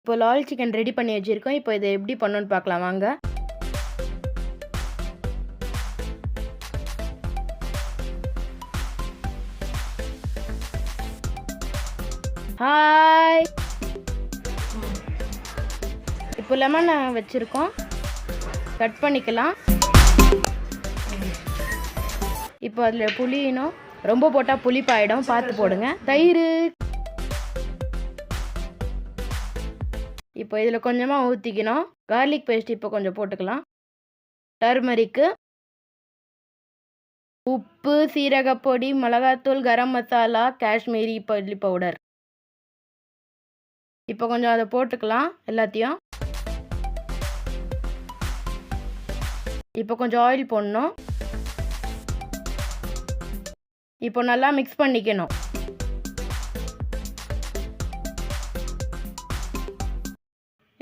இப்போ Lal chicken ready பண்ணி வச்சுருக்கோம். இப்போ இதை எப்படி பண்ணணும்னு பார்க்கலாம் வாங்க. ஹாய், இப்போ லெமன் வச்சுருக்கோம், கட் பண்ணிக்கலாம். இப்போ அதில் புளியணும், ரொம்ப போட்டால் புளிப்பாயிடும், பார்த்து போடுங்க. தயிர் இப்போ இதில் கொஞ்சமாக ஊற்றிக்கணும். கார்லிக் பேஸ்ட் இப்போ கொஞ்சம் போட்டுக்கலாம். டர்மரிக்கு, உப்பு, சீரகப்பொடி, மிளகாத்தூள், கரம் மசாலா, காஷ்மீரி சில்லி பவுடர். இப்போ கொஞ்சம் அதை போட்டுக்கலாம் எல்லாத்தையும். இப்போ கொஞ்சம் ஆயில் போடணும். இப்போ நல்லா மிக்ஸ் பண்ணிக்கணும்.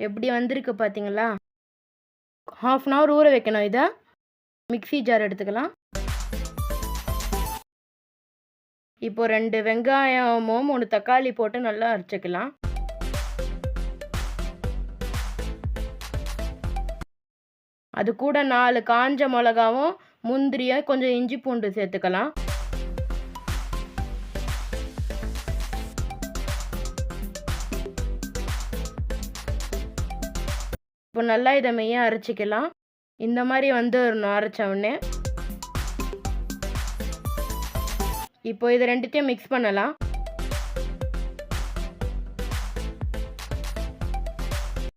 எப்படி வந்திருக்கு பார்த்தீங்களா? 1/2 அன் ஹவர் ஊற வைக்கணும். இதை மிக்ஸி ஜார் எடுத்துக்கலாம். இப்போ 2 வெங்காயமும் 3 தக்காளி போட்டு நல்லா அரைச்சிக்கலாம். அது கூட 4 காஞ்ச மிளகாவும் முந்திரியும் கொஞ்சம் இஞ்சி பூண்டு சேர்த்துக்கலாம். இப்போ நல்லா இதை மெய்யாக அரைச்சிக்கலாம். இந்த மாதிரி வந்துடணும் அரைச்ச உடனே. இப்போ இது ரெண்டுத்தையும் மிக்ஸ் பண்ணலாம்.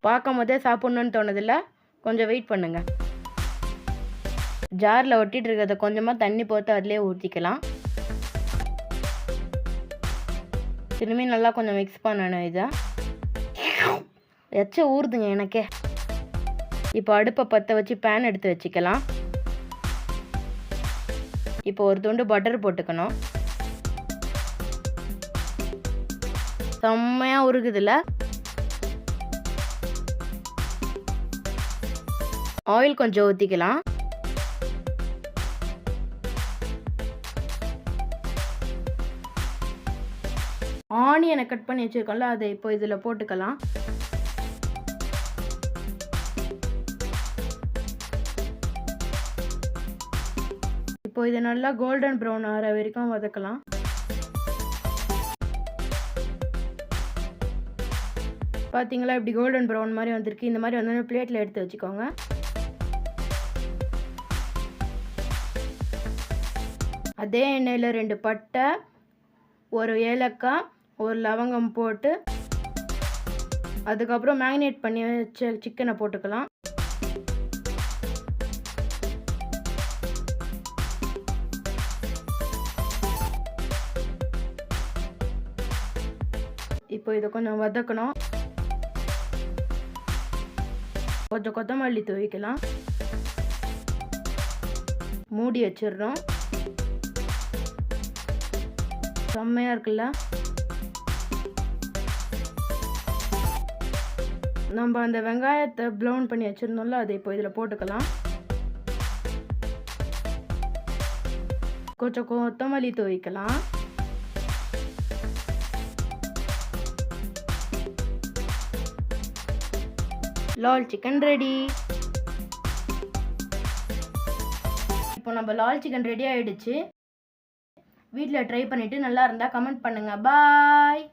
பார்க்கும் போதே சாப்பிட்ணுன்னு தோணுதில்ல? கொஞ்சம் வெயிட் பண்ணுங்க. ஜாரில் ஒட்டிட்டு இருக்கிறத கொஞ்சமாக தண்ணி போட்டு அதிலே ஊற்றிக்கலாம். திரும்பி நல்லா கொஞ்சம் மிக்ஸ் பண்ணணும். இதை எச்ச ஊறுதுங்க எனக்கே. இப்போ அடுப்பை பற்ற வச்சு பேன் எடுத்து வச்சுக்கலாம். இப்போ ஒரு துண்டு பட்டர் போட்டுக்கணும். செம்மையாக உருகுதுல. ஆயில் கொஞ்சம் ஊற்றிக்கலாம். ஆனியனை கட் பண்ணி வச்சுருக்கோம்ல, அதை இப்போ இதில் போட்டுக்கலாம். இப்போ இதை நல்லா கோல்டன் ப்ரௌன் ஆகிற வரைக்கும் வதக்கலாம். பார்த்தீங்களா, இப்படி கோல்டன் ப்ரௌன் மாதிரி வந்திருக்கு. இந்த மாதிரி வந்து பிளேட்டில் எடுத்து வச்சுக்கோங்க. அதே எண்ணெயில் 2 பட்டை, 1 ஏலக்காய், 1 லவங்கம் போட்டு அதுக்கப்புறம் மேரினேட் பண்ணி வச்ச சிக்கனை போட்டுக்கலாம். இப்போ இதை கொஞ்சம் வதக்கணும். கொஞ்சம் கொத்தமல்லி தூவிக்கலாம். மூடி வச்சிடுறோம். செம்மையாக இருக்குல்ல? நம்ம அந்த வெங்காயத்தை ப்ரௌன் பண்ணி வச்சுருந்தோம்ல, அதை இப்போ இதில் போட்டுக்கலாம். கொஞ்சம் கொத்தமல்லி தூவிக்கலாம். Lal chicken ready. இப்போ நம்ம லால் சிக்கன் ரெடி ஆகிடுச்சு. வீட்டில் ட்ரை பண்ணிவிட்டு நல்லா இருந்தால் கமெண்ட் பண்ணுங்கள். பாய்.